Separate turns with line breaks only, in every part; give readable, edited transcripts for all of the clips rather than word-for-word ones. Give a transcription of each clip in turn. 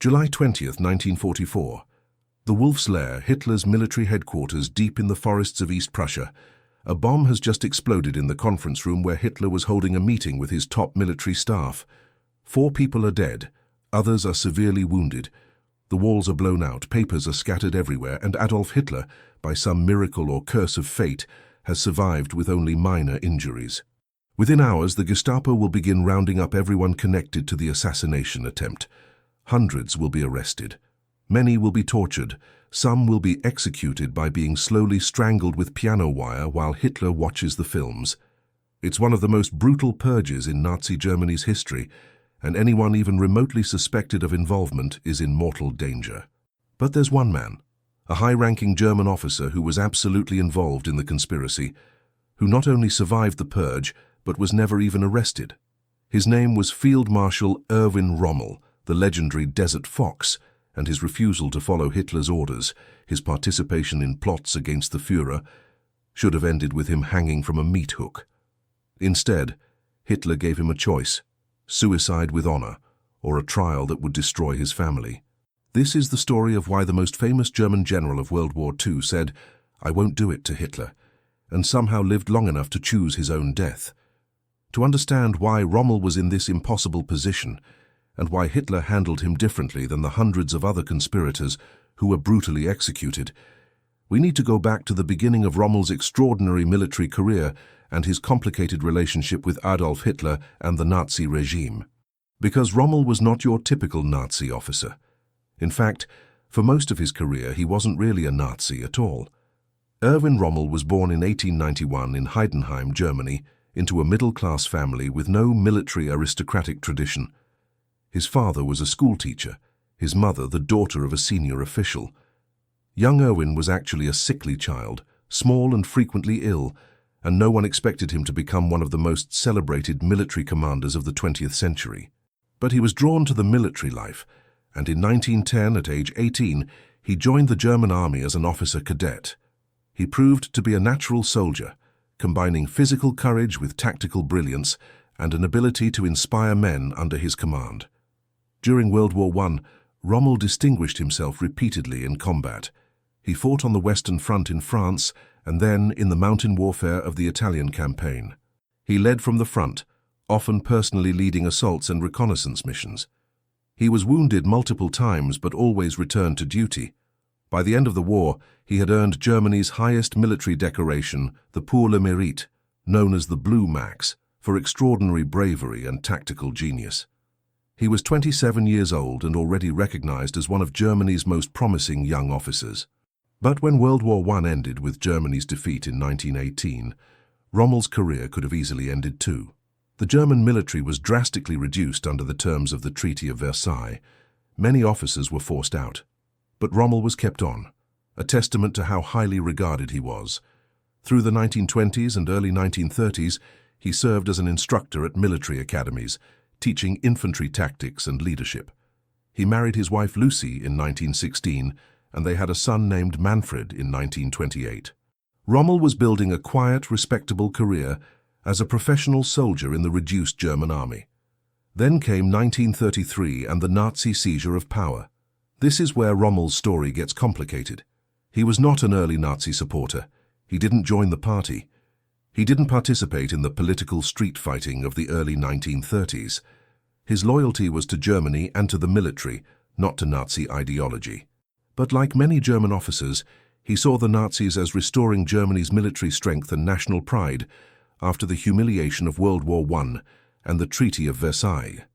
July 20, 1944. The Wolf's Lair, Hitler's military headquarters deep in the forests of East Prussia. A bomb has just exploded in the conference room where Hitler was holding a meeting with his top military staff. 4 people are dead, others are severely wounded. The walls are blown out, papers are scattered everywhere, and Adolf Hitler, by some miracle or curse of fate, has survived with only minor injuries. Within hours, the Gestapo will begin rounding up everyone connected to the assassination attempt. Hundreds will be arrested. Many will be tortured. Some will be executed by being slowly strangled with piano wire while Hitler watches the films. It's one of the most brutal purges in Nazi Germany's history, and anyone even remotely suspected of involvement is in mortal danger. But there's one man, a high-ranking German officer who was absolutely involved in the conspiracy, who not only survived the purge, but was never even arrested. His name was Field Marshal Erwin Rommel, the legendary Desert Fox, and his refusal to follow Hitler's orders, his participation in plots against the Führer, should have ended with him hanging from a meat hook. Instead, Hitler gave him a choice: suicide with honor, or a trial that would destroy his family. This is the story of why the most famous German general of World War II said, "I won't do it," to Hitler, and somehow lived long enough to choose his own death. To understand why Rommel was in this impossible position, and why Hitler handled him differently than the hundreds of other conspirators who were brutally executed, we need to go back to the beginning of Rommel's extraordinary military career and his complicated relationship with Adolf Hitler and the Nazi regime. Because Rommel was not your typical Nazi officer. In fact, for most of his career, he wasn't really a Nazi at all. Erwin Rommel was born in 1891 in Heidenheim, Germany, into a middle-class family with no military aristocratic tradition. His father was a schoolteacher, his mother the daughter of a senior official. Young Erwin was actually a sickly child, small and frequently ill, and no one expected him to become one of the most celebrated military commanders of the 20th century. But he was drawn to the military life, and in 1910, at age 18, he joined the German army as an officer cadet. He proved to be a natural soldier, combining physical courage with tactical brilliance and an ability to inspire men under his command. During World War I, Rommel distinguished himself repeatedly in combat. He fought on the Western Front in France and then in the mountain warfare of the Italian campaign. He led from the front, often personally leading assaults and reconnaissance missions. He was wounded multiple times but always returned to duty. By the end of the war, he had earned Germany's highest military decoration, the Pour le Mérite, known as the Blue Max, for extraordinary bravery and tactical genius. He was 27 years old and already recognized as one of Germany's most promising young officers. But when World War I ended with Germany's defeat in 1918, Rommel's career could have easily ended too. The German military was drastically reduced under the terms of the Treaty of Versailles. Many officers were forced out. But Rommel was kept on, a testament to how highly regarded he was. Through the 1920s and early 1930s, he served as an instructor at military academies, teaching infantry tactics and leadership. He married his wife Lucy in 1916, and they had a son named Manfred in 1928. Rommel was building a quiet, respectable career as a professional soldier in the reduced German army. Then came 1933 and the Nazi seizure of power. This is where Rommel's story gets complicated. He was not an early Nazi supporter. He didn't join the party. He didn't participate in the political street fighting of the early 1930s. His loyalty was to Germany and to the military, not to Nazi ideology. But like many German officers, he saw the Nazis as restoring Germany's military strength and national pride after the humiliation of World War I and the Treaty of Versailles.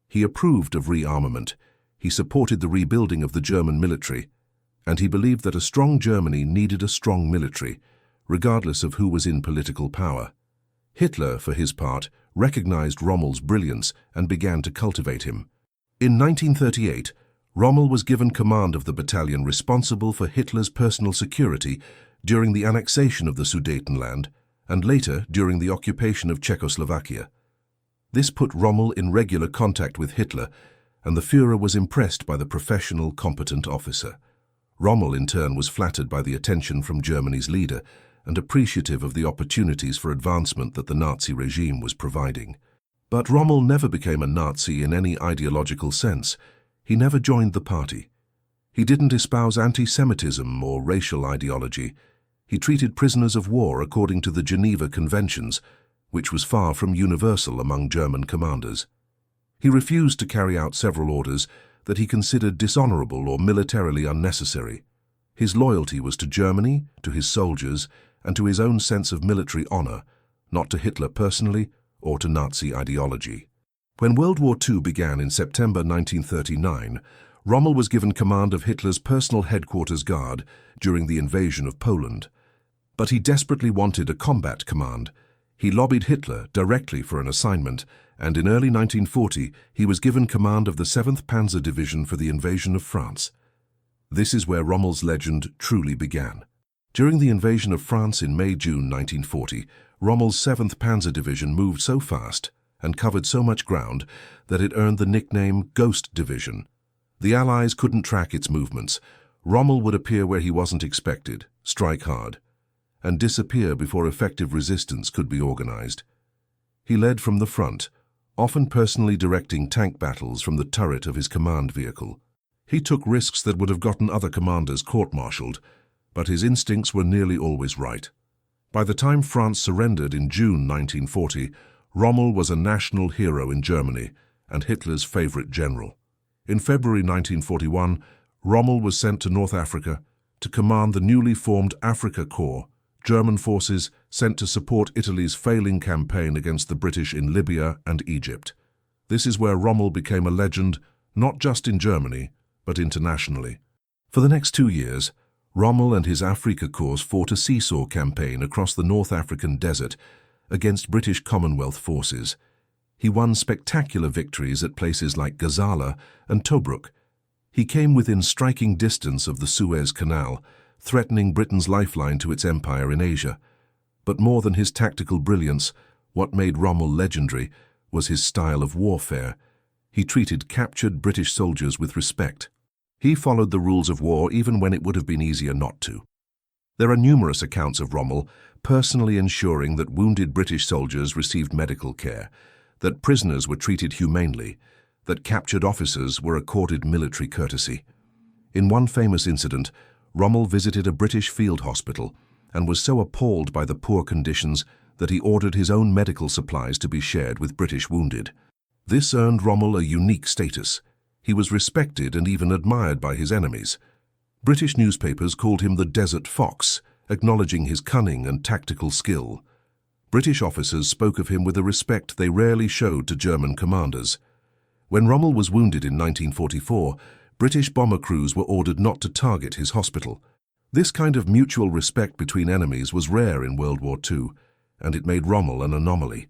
He approved of rearmament, he supported the rebuilding of the German military, and he believed that a strong Germany needed a strong military, regardless of who was in political power. Hitler, for his part, recognized Rommel's brilliance and began to cultivate him. In 1938, Rommel was given command of the battalion responsible for Hitler's personal security during the annexation of the Sudetenland and later during the occupation of Czechoslovakia. This put Rommel in regular contact with Hitler, and the Führer was impressed by the professional, competent officer. Rommel, in turn, was flattered by the attention from Germany's leader and appreciative of the opportunities for advancement that the Nazi regime was providing. But Rommel never became a Nazi in any ideological sense. He never joined the party. He didn't espouse anti-Semitism or racial ideology. He treated prisoners of war according to the Geneva Conventions, which was far from universal among German commanders. He refused to carry out several orders that he considered dishonorable or militarily unnecessary. His loyalty was to Germany, to his soldiers, and to his own sense of military honor, not to Hitler personally or to Nazi ideology. When World War II began in September 1939, Rommel was given command of Hitler's personal headquarters guard during the invasion of Poland. But he desperately wanted a combat command. He lobbied Hitler directly for an assignment, and in early 1940 he was given command of the 7th Panzer Division for the invasion of France. This is where Rommel's legend truly began. During the invasion of France in May-June 1940, Rommel's 7th Panzer Division moved so fast and covered so much ground that it earned the nickname Ghost Division. The Allies couldn't track its movements. Rommel would appear where he wasn't expected, strike hard, and disappear before effective resistance could be organized. He led from the front, often personally directing tank battles from the turret of his command vehicle. He took risks that would have gotten other commanders court-martialed, but his instincts were nearly always right. By the time France surrendered in June 1940, Rommel was a national hero in Germany and Hitler's favorite general. In February 1941, Rommel was sent to North Africa to command the newly formed Afrika Korps, German forces sent to support Italy's failing campaign against the British in Libya and Egypt. This is where Rommel became a legend, not just in Germany, but internationally. For the next 2 years, Rommel and his Afrika Korps fought a seesaw campaign across the North African desert against British Commonwealth forces. He won spectacular victories at places like Gazala and Tobruk. He came within striking distance of the Suez Canal, threatening Britain's lifeline to its empire in Asia. But more than his tactical brilliance, what made Rommel legendary was his style of warfare. He treated captured British soldiers with respect. He followed the rules of war even when it would have been easier not to. There are numerous accounts of Rommel personally ensuring that wounded British soldiers received medical care, that prisoners were treated humanely, that captured officers were accorded military courtesy. In one famous incident, Rommel visited a British field hospital and was so appalled by the poor conditions that he ordered his own medical supplies to be shared with British wounded. This earned Rommel a unique status. He was respected and even admired by his enemies. British newspapers called him the Desert Fox, acknowledging his cunning and tactical skill. British officers spoke of him with a respect they rarely showed to German commanders. When Rommel was wounded in 1944, British bomber crews were ordered not to target his hospital. This kind of mutual respect between enemies was rare in World War II, and it made Rommel an anomaly.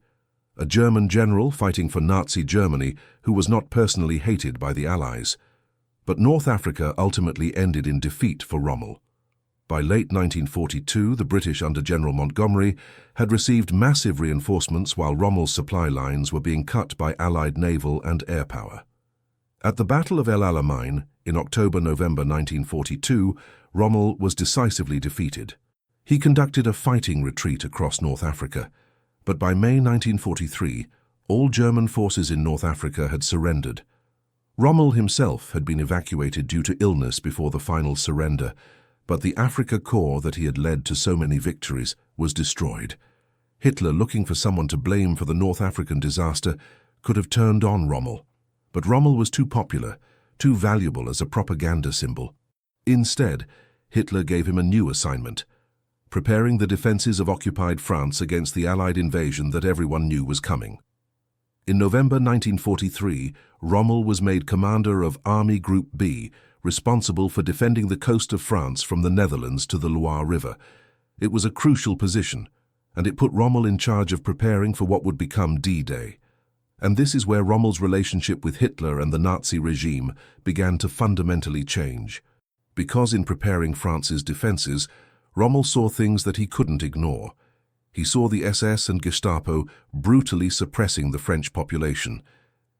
A German general fighting for Nazi Germany who was not personally hated by the Allies. But North Africa ultimately ended in defeat for Rommel. By late 1942, the British under General Montgomery had received massive reinforcements while Rommel's supply lines were being cut by Allied naval and air power. At the Battle of El Alamein in October-November 1942, Rommel was decisively defeated. He conducted a fighting retreat across North Africa, but by May 1943, all German forces in North Africa had surrendered. Rommel himself had been evacuated due to illness before the final surrender, but the Afrika Korps that he had led to so many victories was destroyed. Hitler, looking for someone to blame for the North African disaster, could have turned on Rommel. But Rommel was too popular, too valuable as a propaganda symbol. Instead, Hitler gave him a new assignment: preparing the defenses of occupied France against the Allied invasion that everyone knew was coming. In November 1943, Rommel was made commander of Army Group B, responsible for defending the coast of France from the Netherlands to the Loire River. It was a crucial position, and it put Rommel in charge of preparing for what would become D-Day. And this is where Rommel's relationship with Hitler and the Nazi regime began to fundamentally change. Because in preparing France's defenses, Rommel saw things that he couldn't ignore. He saw the SS and Gestapo brutally suppressing the French population.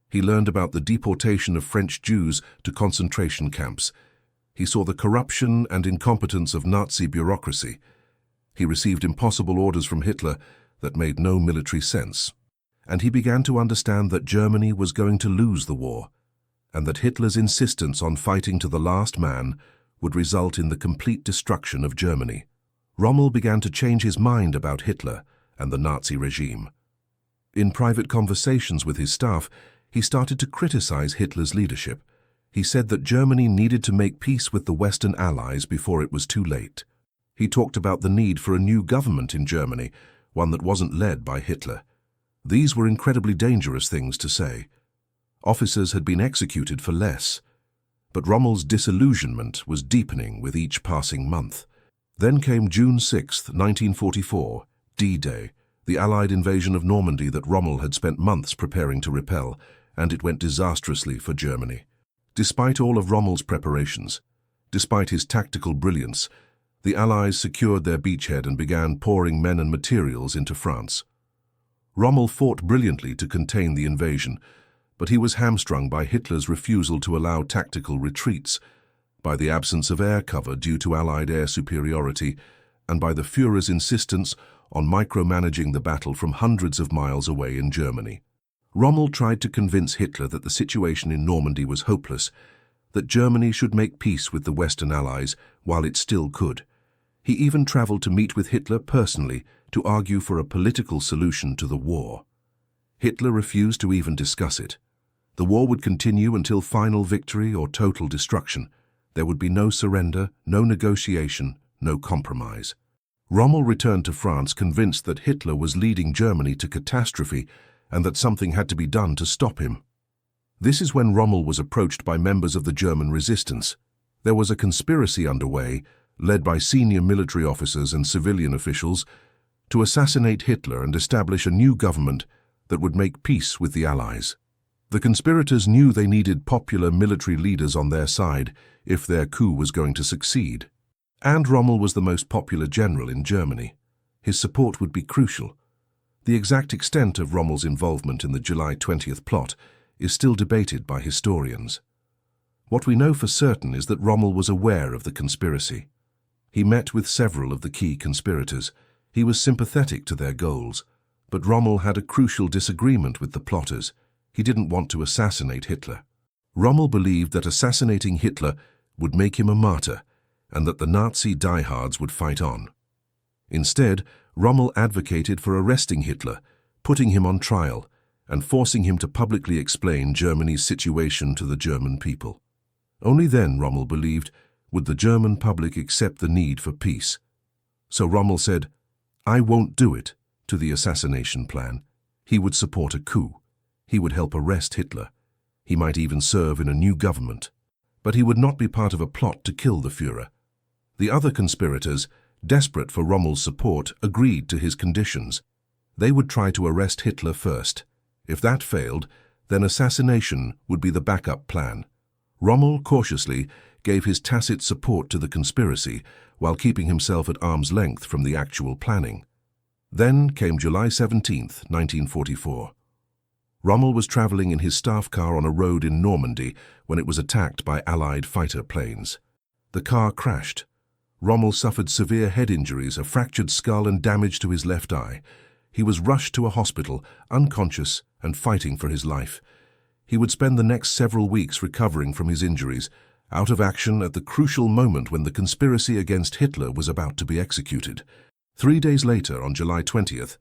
He learned about the deportation of French Jews to concentration camps. He saw the corruption and incompetence of Nazi bureaucracy. He received impossible orders from Hitler that made no military sense. And he began to understand that Germany was going to lose the war. and that Hitler's insistence on fighting to the last man would result in the complete destruction of Germany. Rommel began to change his mind about Hitler and the Nazi regime. In private conversations with his staff, he started to criticize Hitler's leadership. He said that Germany needed to make peace with the Western Allies before it was too late. He talked about the need for a new government in Germany, one that wasn't led by Hitler. These were incredibly dangerous things to say. Officers had been executed for less. But Rommel's disillusionment was deepening with each passing month. Then came June 6, 1944, D-Day, the Allied invasion of Normandy that Rommel had spent months preparing to repel, and it went disastrously for Germany. Despite all of Rommel's preparations, despite his tactical brilliance, the Allies secured their beachhead and began pouring men and materials into France. Rommel fought brilliantly to contain the invasion, but he was hamstrung by Hitler's refusal to allow tactical retreats, by the absence of air cover due to Allied air superiority, and by the Führer's insistence on micromanaging the battle from hundreds of miles away in Germany. Rommel tried to convince Hitler that the situation in Normandy was hopeless, that Germany should make peace with the Western Allies while it still could. He even traveled to meet with Hitler personally to argue for a political solution to the war. Hitler refused to even discuss it. The war would continue until final victory or total destruction. There would be no surrender, no negotiation, no compromise. Rommel returned to France convinced that Hitler was leading Germany to catastrophe and that something had to be done to stop him. This is when Rommel was approached by members of the German resistance. There was a conspiracy underway, led by senior military officers and civilian officials, to assassinate Hitler and establish a new government that would make peace with the Allies. The conspirators knew they needed popular military leaders on their side if their coup was going to succeed. And Rommel was the most popular general in Germany. His support would be crucial. The exact extent of Rommel's involvement in the July 20th plot is still debated by historians. What we know for certain is that Rommel was aware of the conspiracy. He met with several of the key conspirators. He was sympathetic to their goals, but Rommel had a crucial disagreement with the plotters. He didn't want to assassinate Hitler. Rommel believed that assassinating Hitler would make him a martyr, and that the Nazi diehards would fight on. Instead, Rommel advocated for arresting Hitler, putting him on trial, and forcing him to publicly explain Germany's situation to the German people. Only then, Rommel believed, would the German public accept the need for peace. So Rommel said, "I won't do it," to the assassination plan. He would support a coup. He would help arrest Hitler. He might even serve in a new government. But he would not be part of a plot to kill the Führer. The other conspirators, desperate for Rommel's support, agreed to his conditions. They would try to arrest Hitler first. If that failed, then assassination would be the backup plan. Rommel cautiously gave his tacit support to the conspiracy while keeping himself at arm's length from the actual planning. Then came July 17, 1944. Rommel was traveling in his staff car on a road in Normandy when it was attacked by Allied fighter planes. The car crashed. Rommel suffered severe head injuries, a fractured skull and damage to his left eye. He was rushed to a hospital, unconscious and fighting for his life. He would spend the next several weeks recovering from his injuries, out of action at the crucial moment when the conspiracy against Hitler was about to be executed. 3 days later, on July 20th,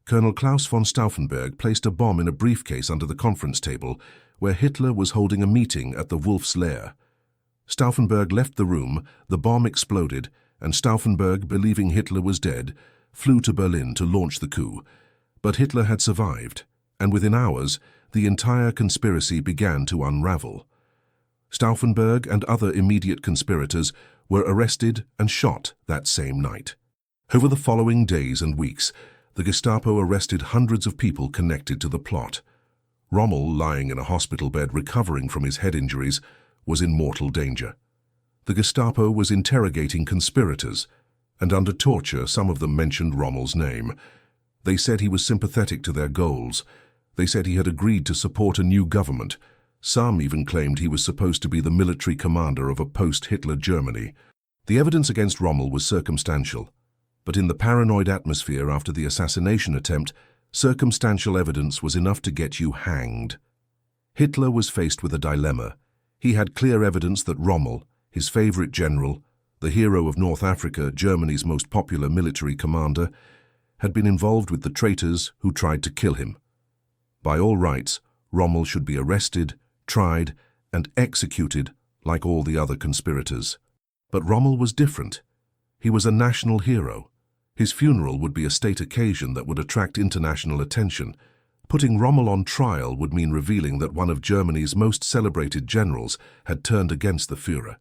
Colonel Klaus von Stauffenberg placed a bomb in a briefcase under the conference table where Hitler was holding a meeting at the Wolf's Lair. Stauffenberg left the room, the bomb exploded, and Stauffenberg, believing Hitler was dead, flew to Berlin to launch the coup. But Hitler had survived, and within hours, the entire conspiracy began to unravel. Stauffenberg and other immediate conspirators were arrested and shot that same night. Over the following days and weeks, the Gestapo arrested hundreds of people connected to the plot. Rommel, lying in a hospital bed recovering from his head injuries, was in mortal danger. The Gestapo was interrogating conspirators, and under torture some of them mentioned Rommel's name. They said he was sympathetic to their goals. They said he had agreed to support a new government. Some even claimed he was supposed to be the military commander of a post-Hitler Germany. The evidence against Rommel was circumstantial, but in the paranoid atmosphere after the assassination attempt, circumstantial evidence was enough to get you hanged. Hitler was faced with a dilemma. He had clear evidence that Rommel, his favorite general, the hero of North Africa, Germany's most popular military commander, had been involved with the traitors who tried to kill him. By all rights, Rommel should be arrested, tried, and executed like all the other conspirators. But Rommel was different. He was a national hero. His funeral would be a state occasion that would attract international attention. Putting Rommel on trial would mean revealing that one of Germany's most celebrated generals had turned against the Führer.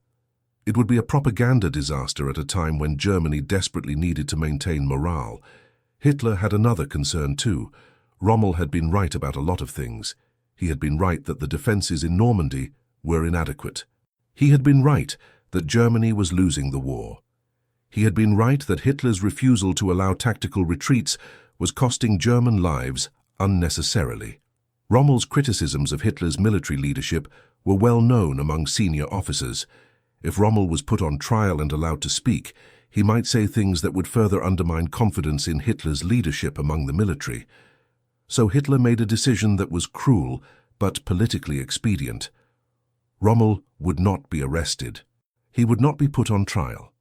It would be a propaganda disaster at a time when Germany desperately needed to maintain morale. Hitler had another concern too. Rommel had been right about a lot of things. He had been right that the defenses in Normandy were inadequate. He had been right that Germany was losing the war. He had been right that Hitler's refusal to allow tactical retreats was costing German lives unnecessarily. Rommel's criticisms of Hitler's military leadership were well known among senior officers. If Rommel was put on trial and allowed to speak, he might say things that would further undermine confidence in Hitler's leadership among the military. So Hitler made a decision that was cruel but politically expedient. Rommel would not be arrested. He would not be put on trial.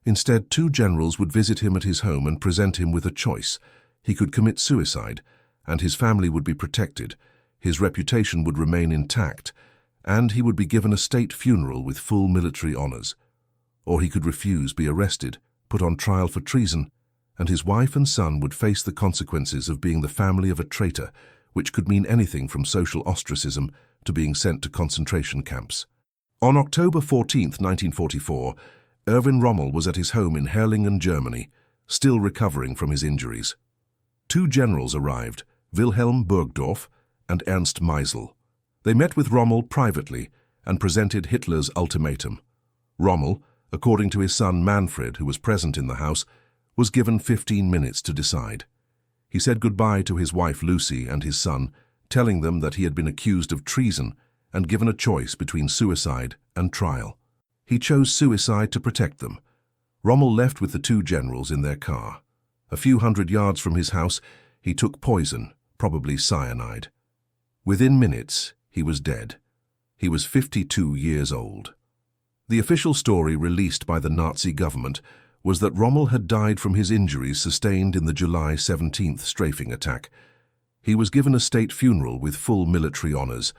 Instead, two generals would visit him at his home and present him with a choice. He could commit suicide, and his family would be protected, his reputation would remain intact, and he would be given a state funeral with full military honors. Or he could refuse, be arrested, put on trial for treason, and his wife and son would face the consequences of being the family of a traitor, which could mean anything from social ostracism to being sent to concentration camps. On October 14, 1944, Erwin Rommel was at his home in Herrlingen, Germany, still recovering from his injuries. Two generals arrived, Wilhelm Burgdorf and Ernst Meisel. They met with Rommel privately and presented Hitler's ultimatum. Rommel, according to his son Manfred, who was present in the house, was given 15 minutes to decide. He said goodbye to his wife Lucy and his son, telling them that he had been accused of treason and given a choice between suicide and trial. He chose suicide to protect them. Rommel left with the two generals in their car. A few hundred yards from his house, he took poison, probably cyanide. Within minutes, he was dead. He was 52 years old. The official story released by the Nazi government was that Rommel had died from his injuries sustained in the July 17th strafing attack. He was given a state funeral with full military honors.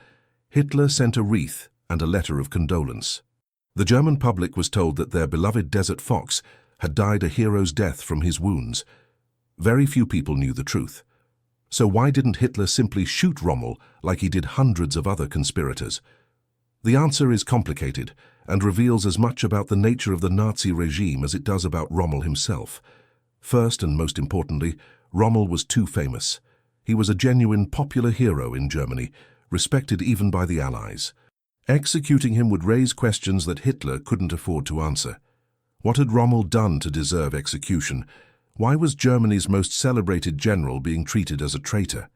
Hitler sent a wreath and a letter of condolence. The German public was told that their beloved Desert Fox had died a hero's death from his wounds. Very few people knew the truth. So why didn't Hitler simply shoot Rommel like he did hundreds of other conspirators? The answer is complicated and reveals as much about the nature of the Nazi regime as it does about Rommel himself. First and most importantly, Rommel was too famous. He was a genuine popular hero in Germany, respected even by the Allies. Executing him would raise questions that Hitler couldn't afford to answer. What had Rommel done to deserve execution? Why was Germany's most celebrated general being treated as a traitor?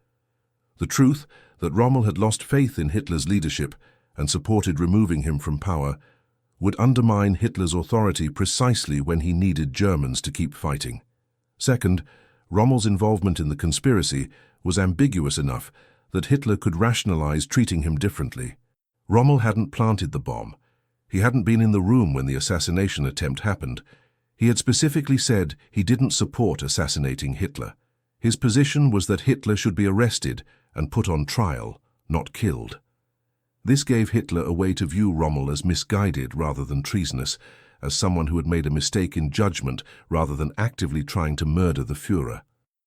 The truth that Rommel had lost faith in Hitler's leadership and supported removing him from power would undermine Hitler's authority precisely when he needed Germans to keep fighting. Second, Rommel's involvement in the conspiracy was ambiguous enough that Hitler could rationalize treating him differently. Rommel hadn't planted the bomb. He hadn't been in the room when the assassination attempt happened. He had specifically said he didn't support assassinating Hitler. His position was that Hitler should be arrested and put on trial, not killed. This gave Hitler a way to view Rommel as misguided rather than treasonous, as someone who had made a mistake in judgment rather than actively trying to murder the Führer.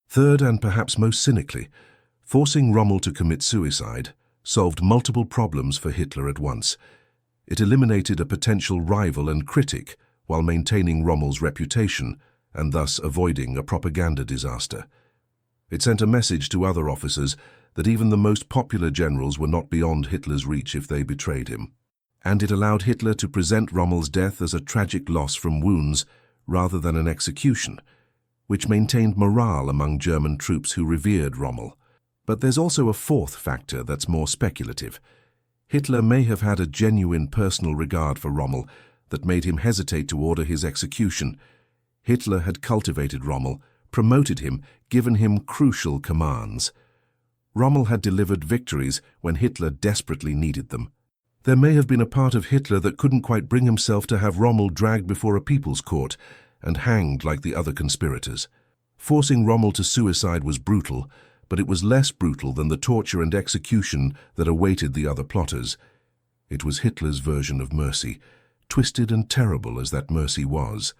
Third, and perhaps most cynically, forcing Rommel to commit suicide solved multiple problems for Hitler at once. It eliminated a potential rival and critic while maintaining Rommel's reputation and thus avoiding a propaganda disaster. It sent a message to other officers that even the most popular generals were not beyond Hitler's reach if they betrayed him. And it allowed Hitler to present Rommel's death as a tragic loss from wounds rather than an execution, which maintained morale among German troops who revered Rommel. But there's also a fourth factor that's more speculative. Hitler may have had a genuine personal regard for Rommel that made him hesitate to order his execution. Hitler had cultivated Rommel, promoted him, given him crucial commands. Rommel had delivered victories when Hitler desperately needed them. There may have been a part of Hitler that couldn't quite bring himself to have Rommel dragged before a people's court and hanged like the other conspirators. Forcing Rommel to suicide was brutal, but it was less brutal than the torture and execution that awaited the other plotters. It was Hitler's version of mercy, twisted and terrible as that mercy was.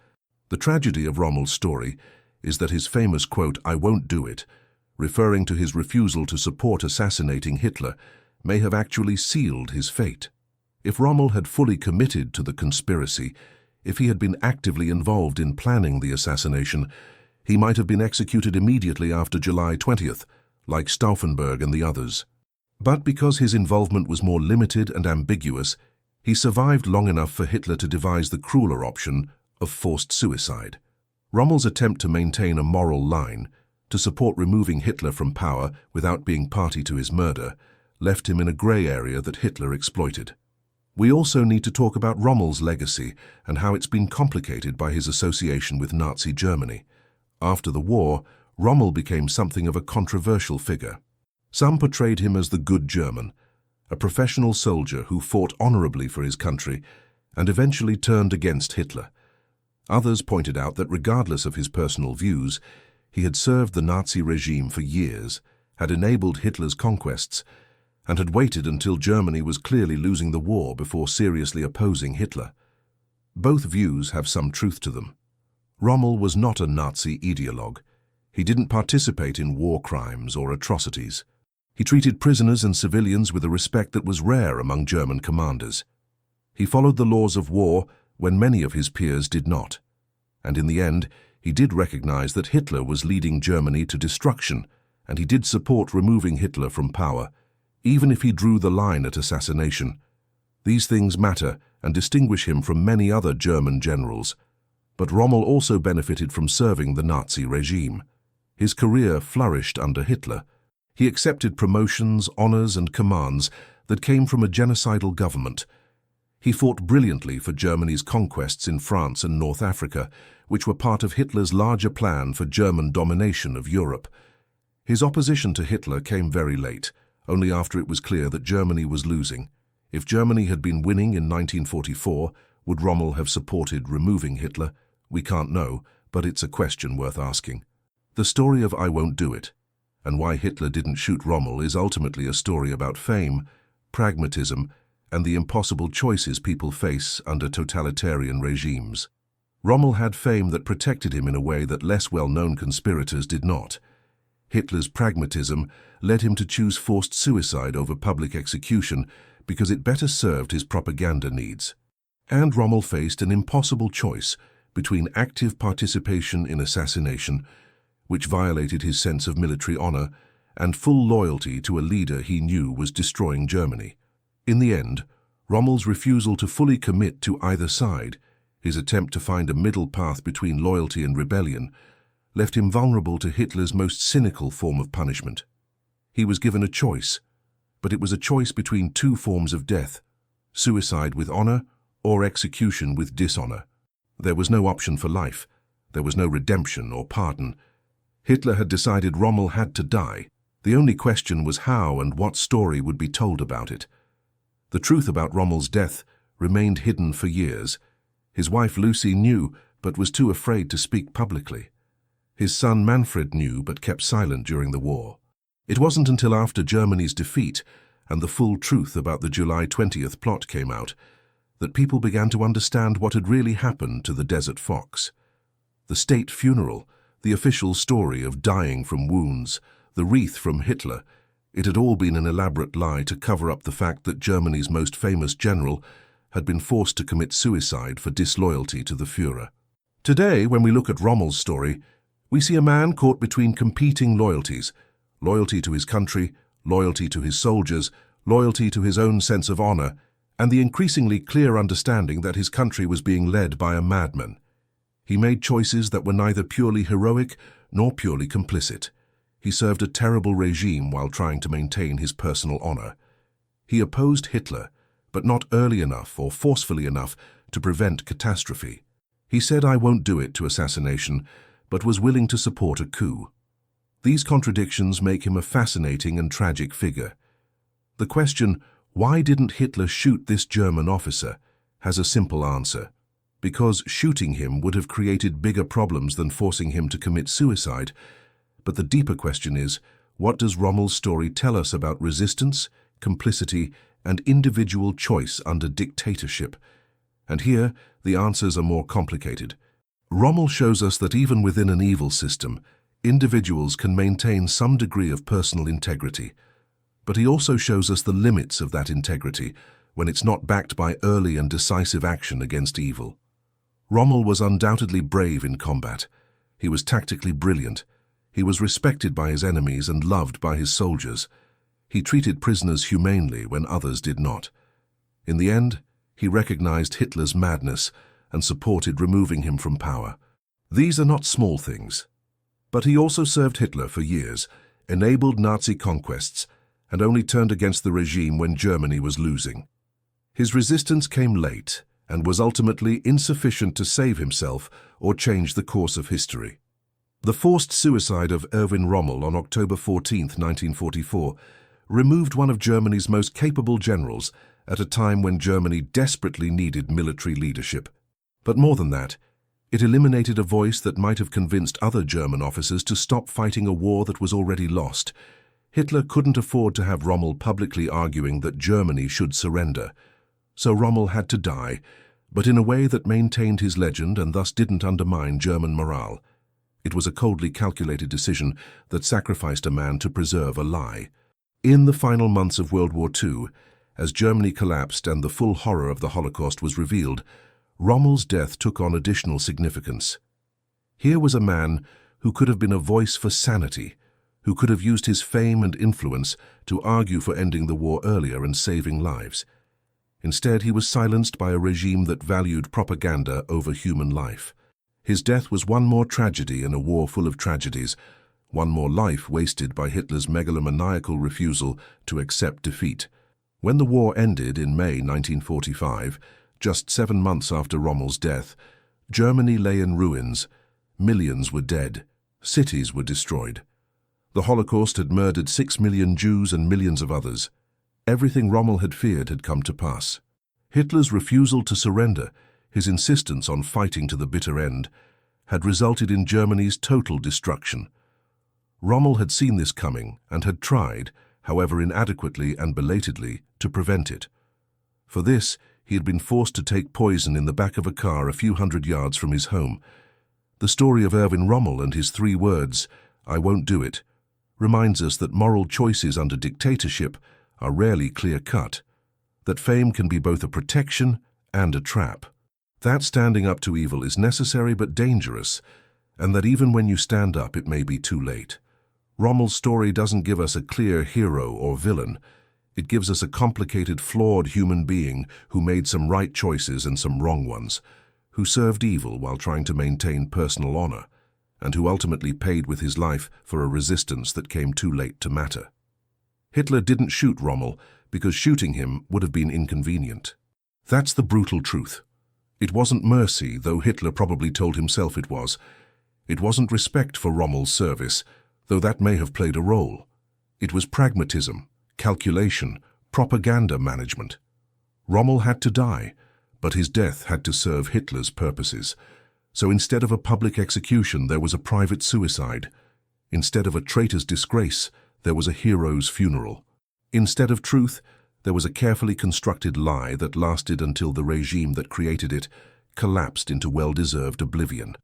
The tragedy of Rommel's story is that his famous quote, "I won't do it," referring to his refusal to support assassinating Hitler, may have actually sealed his fate. If Rommel had fully committed to the conspiracy, if he had been actively involved in planning the assassination, he might have been executed immediately after July 20th, like Stauffenberg and the others. But because his involvement was more limited and ambiguous, he survived long enough for Hitler to devise the crueler option of forced suicide. Rommel's attempt to maintain a moral line, to support removing Hitler from power without being party to his murder, left him in a grey area that Hitler exploited. We also need to talk about Rommel's legacy and how it's been complicated by his association with Nazi Germany. After the war, Rommel became something of a controversial figure. Some portrayed him as the good German, a professional soldier who fought honorably for his country and eventually turned against Hitler. Others pointed out that regardless of his personal views, he had served the Nazi regime for years, had enabled Hitler's conquests, and had waited until Germany was clearly losing the war before seriously opposing Hitler. Both views have some truth to them. Rommel was not a Nazi ideologue. He didn't participate in war crimes or atrocities. He treated prisoners and civilians with a respect that was rare among German commanders. He followed the laws of war when many of his peers did not. And in the end, he did recognize that Hitler was leading Germany to destruction, and he did support removing Hitler from power, even if he drew the line at assassination. These things matter and distinguish him from many other German generals. But Rommel also benefited from serving the Nazi regime. His career flourished under Hitler. He accepted promotions, honors, and commands that came from a genocidal government. He fought brilliantly for Germany's conquests in France and North Africa, which were part of Hitler's larger plan for German domination of Europe. His opposition to Hitler came very late, only after it was clear that Germany was losing. If Germany had been winning in 1944, would Rommel have supported removing Hitler? We can't know, but it's a question worth asking. The story of I Won't Do It, and why Hitler didn't shoot Rommel, is ultimately a story about fame, pragmatism, and the impossible choices people face under totalitarian regimes. Rommel had fame that protected him in a way that less well-known conspirators did not. Hitler's pragmatism led him to choose forced suicide over public execution because it better served his propaganda needs. And Rommel faced an impossible choice between active participation in assassination, which violated his sense of military honor, and full loyalty to a leader he knew was destroying Germany. In the end, Rommel's refusal to fully commit to either side, his attempt to find a middle path between loyalty and rebellion, left him vulnerable to Hitler's most cynical form of punishment. He was given a choice, but it was a choice between two forms of death: suicide with honor or execution with dishonor. There was no option for life. There was no redemption or pardon. Hitler had decided Rommel had to die. The only question was how and what story would be told about it. The truth about Rommel's death remained hidden for years. His wife Lucy knew, but was too afraid to speak publicly. His son Manfred knew, but kept silent during the war. It wasn't until after Germany's defeat and the full truth about the July 20th plot came out that people began to understand what had really happened to the Desert Fox. The state funeral, the official story of dying from wounds, the wreath from Hitler, it had all been an elaborate lie to cover up the fact that Germany's most famous general had been forced to commit suicide for disloyalty to the Führer. Today, when we look at Rommel's story, we see a man caught between competing loyalties: loyalty to his country, loyalty to his soldiers, loyalty to his own sense of honor, and the increasingly clear understanding that his country was being led by a madman. He made choices that were neither purely heroic nor purely complicit. He served a terrible regime while trying to maintain his personal honor. He opposed Hitler, but not early enough or forcefully enough to prevent catastrophe. He said, "I won't do it" to assassination, but was willing to support a coup. These contradictions make him a fascinating and tragic figure. The question, why didn't Hitler shoot this German officer, has a simple answer. Because shooting him would have created bigger problems than forcing him to commit suicide. But the deeper question is, what does Rommel's story tell us about resistance, complicity, and individual choice under dictatorship? And here, the answers are more complicated. Rommel shows us that even within an evil system, individuals can maintain some degree of personal integrity. But he also shows us the limits of that integrity when it's not backed by early and decisive action against evil. Rommel was undoubtedly brave in combat. He was tactically brilliant. He was respected by his enemies and loved by his soldiers. He treated prisoners humanely when others did not. In the end, he recognized Hitler's madness and supported removing him from power. These are not small things. But he also served Hitler for years, enabled Nazi conquests, and only turned against the regime when Germany was losing. His resistance came late and was ultimately insufficient to save himself or change the course of history. The forced suicide of Erwin Rommel on October 14, 1944, removed one of Germany's most capable generals at a time when Germany desperately needed military leadership. But more than that, it eliminated a voice that might have convinced other German officers to stop fighting a war that was already lost. Hitler couldn't afford to have Rommel publicly arguing that Germany should surrender. So Rommel had to die, but in a way that maintained his legend and thus didn't undermine German morale. It was a coldly calculated decision that sacrificed a man to preserve a lie. In the final months of World War II, as Germany collapsed and the full horror of the Holocaust was revealed, Rommel's death took on additional significance. Here was a man who could have been a voice for sanity, who could have used his fame and influence to argue for ending the war earlier and saving lives. Instead, he was silenced by a regime that valued propaganda over human life. His death was one more tragedy in a war full of tragedies, one more life wasted by Hitler's megalomaniacal refusal to accept defeat. When the war ended in May 1945, just 7 months after Rommel's death, Germany lay in ruins. Millions were dead. Cities were destroyed. The Holocaust had murdered 6 million Jews and millions of others. Everything Rommel had feared had come to pass. Hitler's refusal to surrender, his insistence on fighting to the bitter end, had resulted in Germany's total destruction. Rommel had seen this coming and had tried, however inadequately and belatedly, to prevent it. For this, he had been forced to take poison in the back of a car a few hundred yards from his home. The story of Erwin Rommel and his 3 words, "I won't do it," reminds us that moral choices under dictatorship are rarely clear-cut, that fame can be both a protection and a trap, that standing up to evil is necessary but dangerous, and that even when you stand up it may be too late. Rommel's story doesn't give us a clear hero or villain. It gives us a complicated, flawed human being who made some right choices and some wrong ones, who served evil while trying to maintain personal honor, and who ultimately paid with his life for a resistance that came too late to matter. Hitler didn't shoot Rommel because shooting him would have been inconvenient. That's the brutal truth. It wasn't mercy, though Hitler probably told himself it was. It wasn't respect for Rommel's service, though that may have played a role. It was pragmatism, calculation, propaganda management. Rommel had to die, but his death had to serve Hitler's purposes. So instead of a public execution, there was a private suicide. Instead of a traitor's disgrace, there was a hero's funeral. Instead of truth, there was a carefully constructed lie that lasted until the regime that created it collapsed into well-deserved oblivion.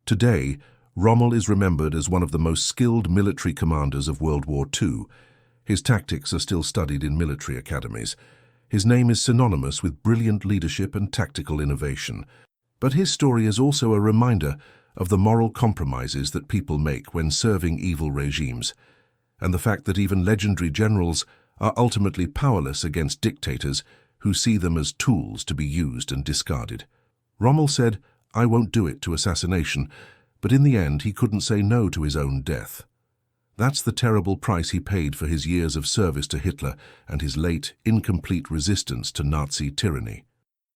Today, Rommel is remembered as one of the most skilled military commanders of World War II. His tactics are still studied in military academies. His name is synonymous with brilliant leadership and tactical innovation. But his story is also a reminder of the moral compromises that people make when serving evil regimes, and the fact that even legendary generals are ultimately powerless against dictators who see them as tools to be used and discarded. Rommel said, "I won't do it," to assassination, but in the end he couldn't say no to his own death. That's the terrible price he paid for his years of service to Hitler and his late, incomplete resistance to Nazi tyranny.